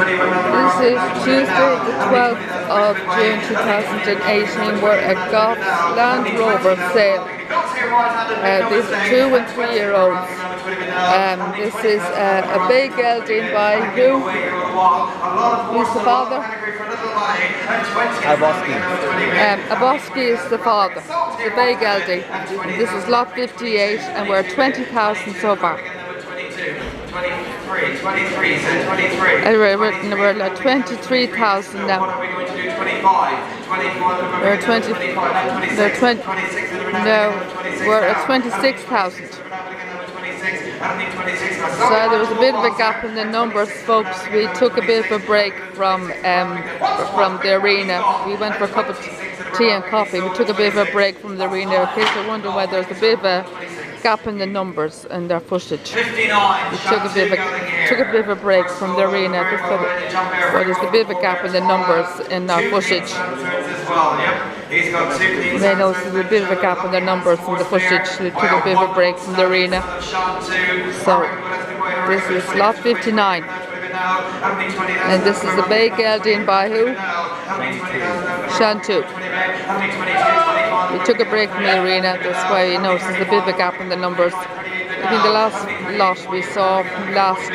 This is Tuesday the 12th of June 2018. We're at GOFFS Landrover sale. These are 2 and 3 year olds. This is a big gelding by who? Who's the father? Aboski is the father. The big gelding. This is lot 58 and we're at 20,000 so far. 23, so 23. We're at 23,000 now. What are we going to do? 25. 25. We're at 20. They're 20. No, we're at 26,000. So there was a bit of a gap in the numbers, folks. We took a bit of a break from the arena. We went for a cup of tea and coffee. We took a bit of a break from the arena in case I wonder why there's a bit of a gap in the numbers and their footage. We took a bit of a break from the arena. So there's a bit of a gap in the numbers in our footage. You may notice there's a bit of a gap in the numbers in the footage. We took a bit of a break from the arena. So this is lot 59. And this is the bay gelding by who? Shantu. We took a break from the arena, that's why you notice there's a bit of a gap in the numbers. I think the last lot we saw last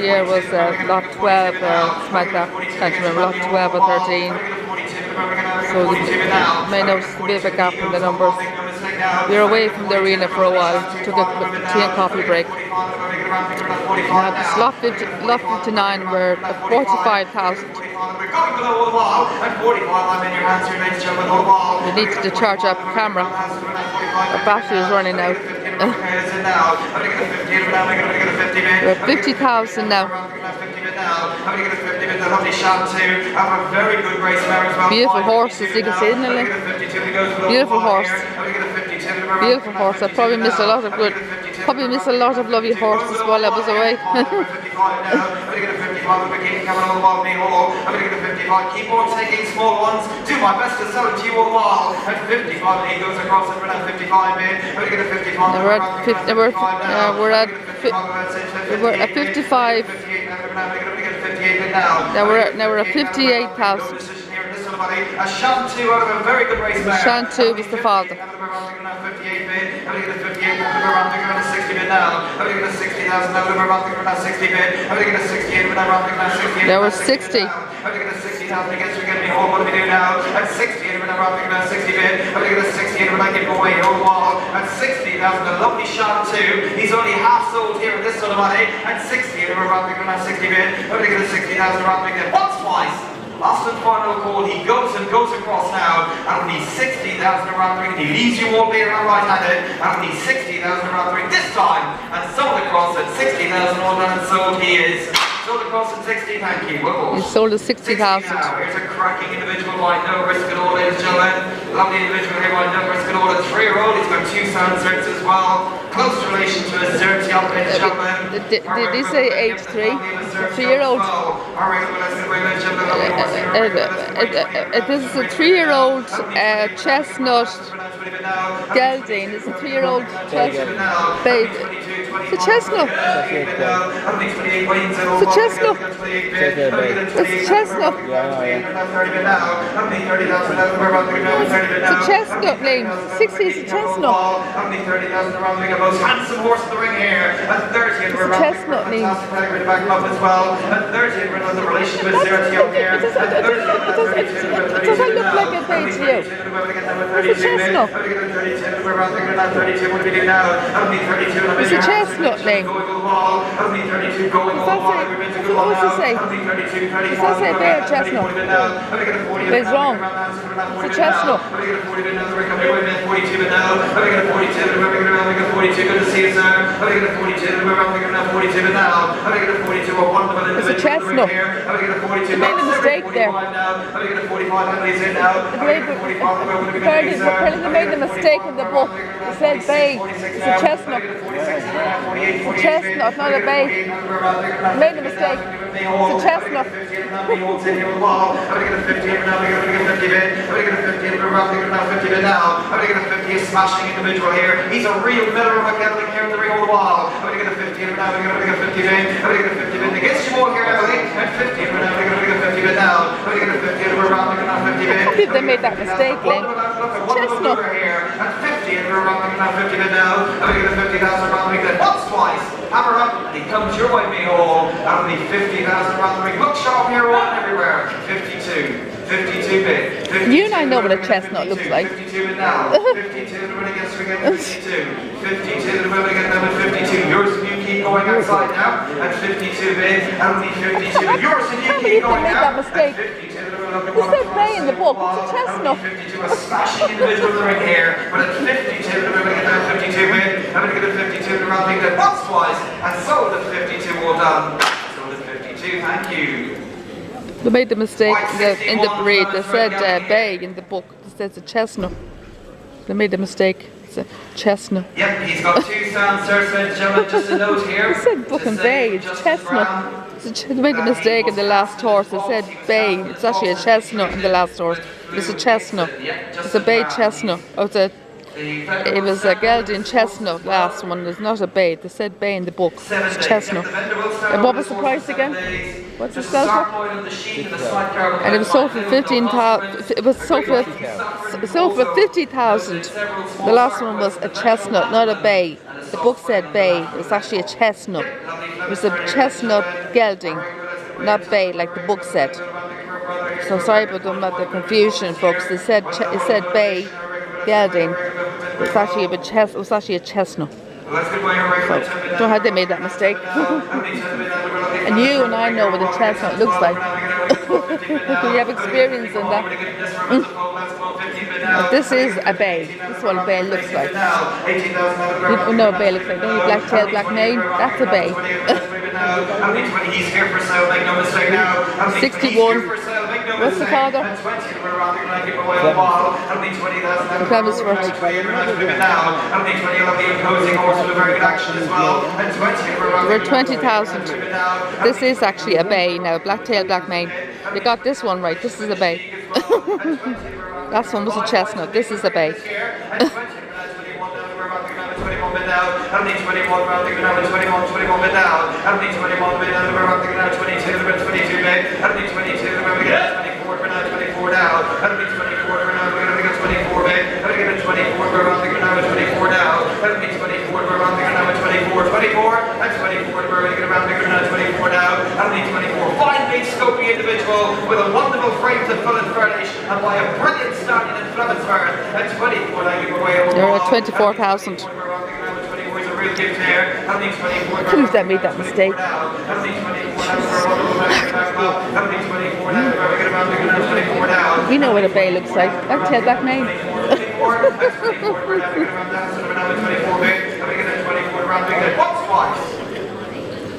year was lot 12, something like that. Can't remember, lot 12 or 13. So you may notice a bit of a gap in the numbers. We were away from the arena for a while, took a tea and coffee break. Now this lot 59, we're at 45,000. We need to charge up the camera. Our battery is running out. We're at 50,000 now. Beautiful horses, you can see, isn't it? Beautiful horse. Beautiful horse. I probably missed a lot of lovely horses while I was away. Keep on taking small ones. Do my best to sell it to you all while. At 55, he goes across and we're at 55 in. We're going to get 55. We're at 55. Now we're at 58,000. Shantu out of a very good race. Shantu was the father. There were 60. Against we're going to be home. What do we do now? At 60, and we're not wrapping about 60 bid. I'm going to get a 60, and we're not getting away over the wall. At 60,000, a lovely shot too. He's only half sold here with this sort of money. At 60, and we're wrapping about 60 bid. I'm going to get a 60,000 wrapping it once, twice. Last and final call, he goes across now, and we need 60,000 around the ring. He leaves you all being around right-handed, and we need 60,000 around the ring this time. And sold across at 60,000 all done and sold he is. Sold across at 60, thank you. He sold at 60,000. Here's a cracking individual by no risk at all, ladies and gentlemen. Lovely individual here by no risk at all. A 3-year-old, he's got 2 sound certs as well. Close relation to a cert, ladies and gentlemen. Did he say age 3? 3-year-old? This is a 3-year-old chestnut gelding. It's a 3-year-old chestnut baby. It's a chestnut. It's a chestnut. It's a chestnut. It's a chestnut, Liam. 60 is a chestnut. Most handsome horse in the ring here. At 30, it's a chestnut, Liam. Back up as well. At 30, we're in the relation to a 0 here. It doesn't look like a baby to you. It's a chestnut. It's a chestnut, Liam. What's it say? Does that say bear chestnut? It's wrong. It's a chestnut. It's a chestnut. They made a mistake there. Apparently they made a mistake in the book. It said bay. It's a chestnut. It's a chestnut, not a bay. They made a mistake. It's a chestnut. Smashing individual here. He's a real miller of a gelding here in the ring all the while. I'm going to get a 50 now. I'm going to get a 50 in. I'm going to get a 50 in. Against you all here, Emily. At 50. they made that mistake, Lynn. Chestnut. At 50, and we're rocking at 50 bid now. And we get a 50,000 round the ring then once, twice. Hammer up, and he comes your way, me all. That'll be 50,000 round the ring. Look sharp here, on everywhere. 52. 52 bid. 52, you and I know what a chestnut looks like. 52 bid now. 52, the winner gets to again 52. 52, the winner again now at 52. Yours and you keep going outside now. At 52 bid. That'll be 52. Yours and you keep going now. At 52. You said bay in the book, it's a chestnut. 52, a smashing individual right here, but at 52, we're going to get that 52 win, I'm going to get a 52 in the round thing that once, twice, and sold at 52, well done. Sold at 52, thank you. They made the mistake in the breed. They said bay in the book. It says a chestnut. They made the mistake. It's a chestnut. Yep, he's got two sounds, sir, so gentlemen, just a note here. They said book and bay, it's chestnut. They made a mistake in the last horse. They said bay. It's actually a chestnut in the last horse. It's a chestnut. It's a bay chestnut. Oh, it was a gelding chestnut last one. It's not a bay. They said bay in the book. It's chestnut. And what was the price again? What's the sell for? And it was sold for 15,000. It was sold for 50,000. The last one was a chestnut, not a bay. The book said bay. It's actually a chestnut. It was a chestnut gelding, not bay like the book said. So sorry about the confusion, folks. It said bay gelding. It's actually it was actually a chestnut. So, don't know how they made that mistake. And you and I know what a chestnut looks like. We have experience in that. This is a bay. This is what a bay looks like. You know what a bay looks like, don't you? Black tail, black mane. That's a bay. 61. What's the father? We're 20,000. This is actually a bay now. Black tail, black mane. You got this one right. This is a bay. Last one was a chestnut. This is a bay. How many 21 round the now 21 bid now? How many 21 bid now? We're round the now 22 bid. How many 22? We're getting 24 for now 24 now. How many 24 for now? We're going to get 24 bid. How many get 24? We're round the now 24 now. How many 24? We're round the now 24. 24 and 24. We're going to get around the now 24 now. How many 24? Fine big scopy individual with a wonderful frame to fill and furnish and by a brilliant stallion in Fleminsburg at 24. I give away over. They're at 24,000. Who's that made that mistake? You know what a bay looks like. That's tail black mane.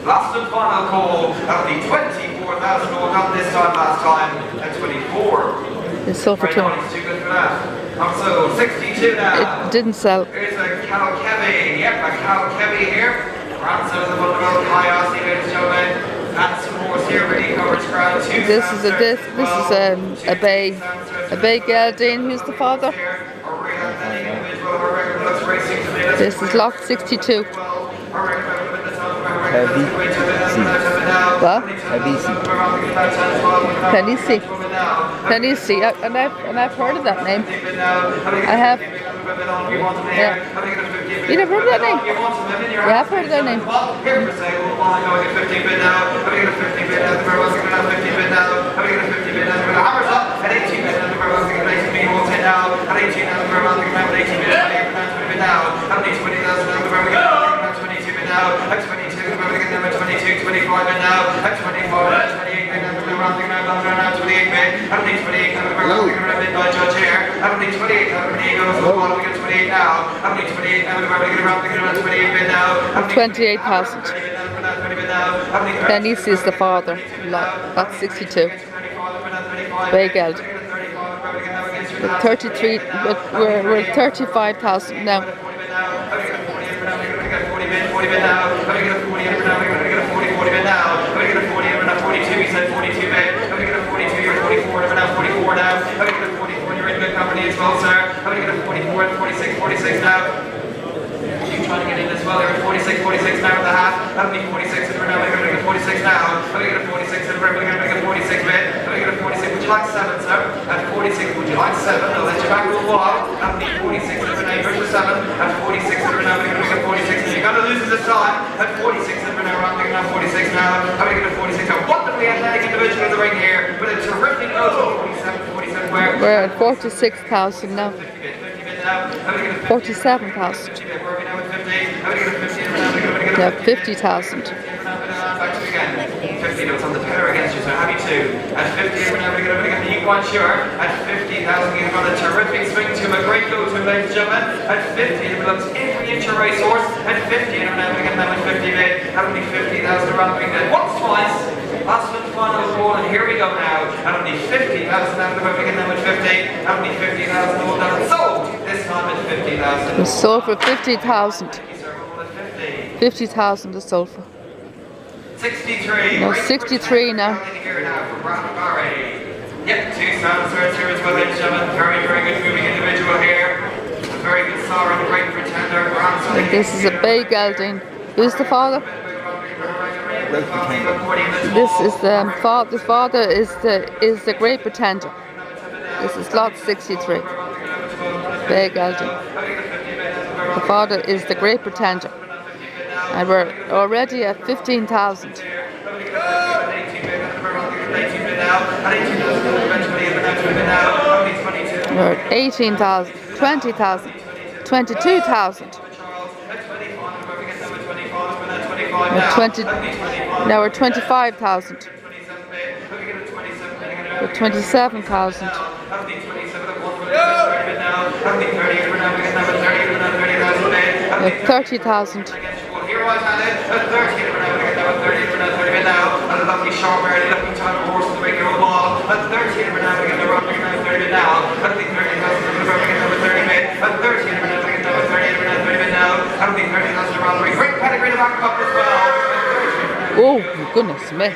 Last and final call. That'll be 24,000 all done this time, last time at 24. It's sold for 20. So 62 now. It didn't sell. Here's a cow Kevy. Yep, a cow Kevy here. Runs out of the Bundle High Aussie, ladies and gentlemen. That's some horse here, ready coverage ground. This is a bay gelding. Who's the father? This is lot 62. What? Penisi. And I've heard of that name. I have. Yeah. You never heard of that name? Yeah, I've heard of that name. I'm 28,000. Denise is the father. That's 62. Bay geld. We're 33. We're 35,000 now. Company as well, sir. I'm going to get a 44 and 46 now. You trying to get in as well? They're at 46 now with the half. That'll be 46 and we're now going to get 46 now. I'm going to get a 46 and we're going to get a 46 bit. I'm going to get a 46. Would you like 7, sir? At 46. 46, would you like 7? I'll let you back to the wall. That'll be 46 and a 9 versus 7. At 46 and a 9, we're going to get 46. And you're going to lose this time. At 46 and a 9, we're going to have 46 now. How are we going to 46? A wonderfully athletic individual in the ring here. With a terrific nose of 47, 47 where? We're at 46,000 now. 47,000. Yeah, 50,000. 50 notes on the pillar against you, so happy to. At 50, we're now going to get the equine sure. At 50,000, you've got a terrific swing to him, a great go to him, ladies and gentlemen. At 50, it belongs every inch a racehorse. At 50, and we're now going to get them at 50 bid. That'll be 50,000 around the ring then. Once, twice. Last one, final goal, and here we go now. That'll be 50,000 now, we're going to get them at 50. That'll be 50,000 all done. So, this time at 50,000. It's sold for 50,000. 50,000 is sold for. 63. No, 63 now. Yep, 2 sound starts here as well, ladies and gentlemen. Very, very good moving individual here. A very good sovereign, great pretender. Like this is a big gelding. Who's the father? This is the father. The father is the great pretender. This is lot 63. Big gelding. The father is the great pretender. And we're already at 15,000. We're at 18,000, 20,000, 22,000. Now we're 25,000. We're 27,000. 30,000. Here was at it, at 30, we're now going to get now at 30 now, and a lovely sharp early looking time of horse to make your own ball. At 30, we're now going to get the run, we're now 30 now, at the 30,000, we're going to get number 30 mid. At 30, we're now going to get number 30, we're now 30 mid now, at the 30,000 around the ring. Great pedigree to back up as well. Oh, my goodness me.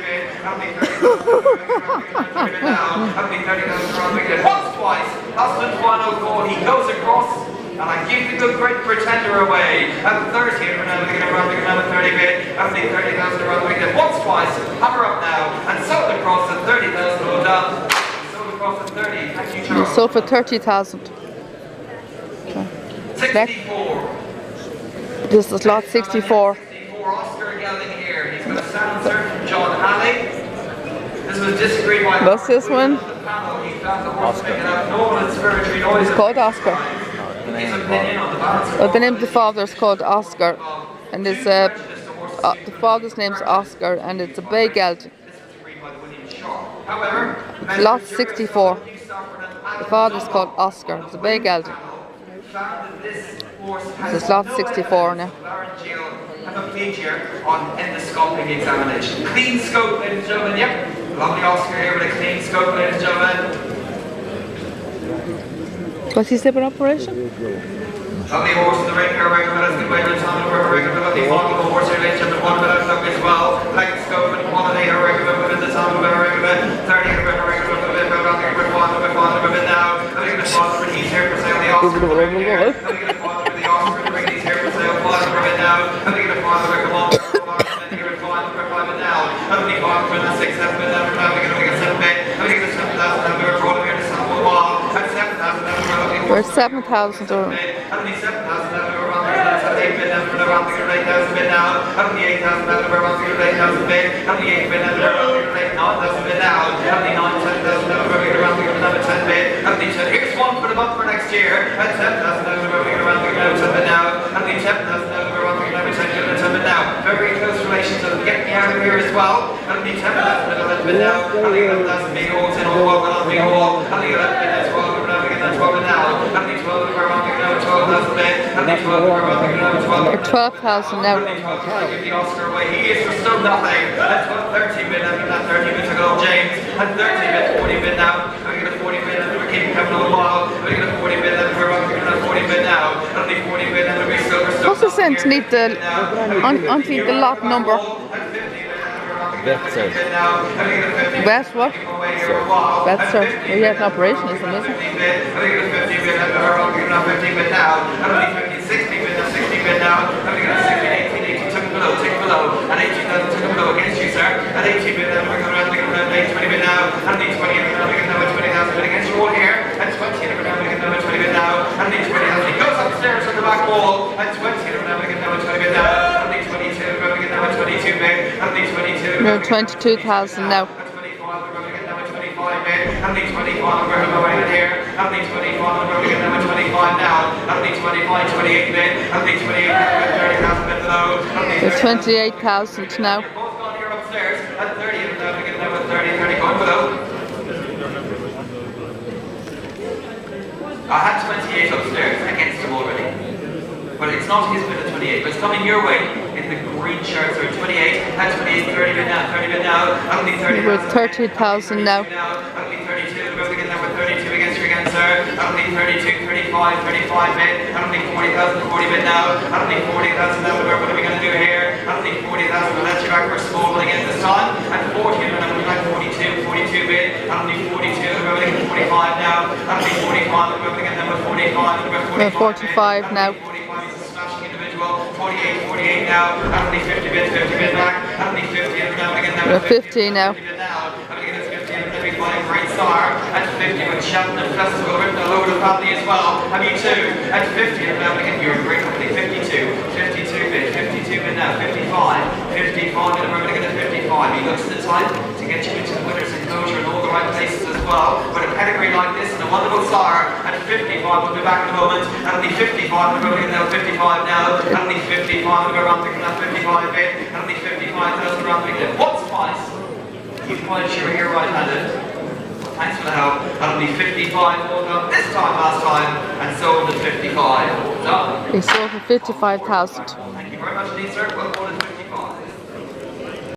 Once, twice, that's the final goal. He goes across. And I give the good great pretender away. At 30, we're now looking around, we're now at 30 bid. At the 30,000 around the weekend. Once, twice, hammer up now. And sold across at 30,000, well done. Sold across at 30. Thank you, Charles. Sold for 30,000. 64. This is lot 64. 64, Oscar Gelding here. He's got a silencer from John Halley. This was disagreed by. What's this one? Oscar. It's called Oscar. The name of the father is called Oscar, and it's the father's name's Oscar, and it's a bay gelding. It's lot 64. The father's called Oscar. It's a bay gelding. This is lot 64 now. On endoscopic examination. Clean scope, ladies and gentlemen. Yep. Lovely Oscar here with a clean scope, ladies and gentlemen. What's he say about operation? Lovely horse in the ring here, regular, let's get away with time, regular, lovely fond horse here, ladies and gentlemen, one minute look as well. Like scope and quality here, regular, within the time, regular, 30, regular, a bit now. Let me get the father when he's here for sale, the Oscar, let me get the father with the Oscar, the ring, he's here for sale, father for a bit now. Let me get the father with the ball, let me get the father for a bit now. Let me get the father for the 6, 7 bit now, let me get the 7 bit. Let me get the 7,000 now, we're rolling here to Samuel Wall. At 7,000 now, we're 7,000 or... How many 7,000 now? We're around the 8 bit now. We're around the 8,000 bit now. How many 8,000 now? We're around the 8,000 bit. How many 8 bit now? We're around the 9,000 bit now. How many 9, 10,000 now? We're around the 10 bit. How many 10? Here's one for the month for next year. At 10,000 now. We're around the 10 bit now. How many 10,000 now? We're around the 10 bit now. Very close relation to get me out of here as well. How many 10,000 bit now? How many 11,000 big holes in all? Walking on big hole. How many 11 bit as well? We're around the 12 bit now. How many 12 we're around the 12,000 bit? How many 12 we're around the 12? 12,000 now. Give the Oscar away. He is for still nothing. At 13 bit, after that 30 bit to go, James. At 30 bit, 40 bit now. I'm going to get a 40 bit, and we're keeping Kevin on the ball. I'm going to get a 40 bit, and we're going to get a 40 bit now. It'll be 40 bit, and it'll be still. What's the sense? Need the the lot number. Best Best what? Best sir. We have an operation, isn't it? 15 bit, I think it's 15 bit, and we're all giving up 15 bit now. I'm going to be 15, 16 bit now, 16 bit now. I'm going to get 16, 18, 18, took below, and 18 took below against you, sir. And 18 bit, then we're going around, 20 bit now, and 20, and we're going to get 20,000 bit against you all here. back wall. And 20, and we're going to get number 20 bid now. Only 22, we're going to get number 22 bid. Only 22. We're 22,000 now. Only 25, we're going in here. Only 25, we're going to get number 25 now. Only 25, 28 bid. Only 28, 30,000 bid below. We're 28,000 now. Both gone here upstairs. At 30, and we're going to get number 30, 30 going below. I had 28 upstairs against him already. But it's not his bid at 28, but it's coming your way in the green shirts. Or 28, at 28, 30 bid now, 30 bid now. Only 30. We're 30,000 now. Only 32, we're going to get number 32 against you again, sir. Only 32, 35, 35 bid. Only 40,000, 40 bid now. Only 40,000 now. What are we going to do here? Only 40,000, we'll let you back for small one again this time. At 40, and I'm going to like 42, 42 bid. Only 42, we're going to get 45 now. Only 45, we're going to get number 45. We're 45 now. 48, 48 now, only 50 bid back, only 50, and we're going to get number 50 now. I'm going to get this 50 and every buying great star at 50 with Shelton and Festival written all over the family as well. Have you too? At 50, and now again, you're a great company. 52, 52 bid now, 55, 55, and we're going to get a 55. He looks at the time to get you into the winner's enclosure in all the right places as well. With a pedigree like this and a wonderful star at 55, we'll be back in a moment. And only 55, we're going to get now 55 now. And only 55, we'll go around picking up 55 bid. And only 55,000 around picking up. What's twice? You quite sure you're right-handed. Thanks for the help. And only 55 all done this time last time, and sold at 55. Done. They sold for 55,000. Thank you very much, indeed, sir. Well, more than 55.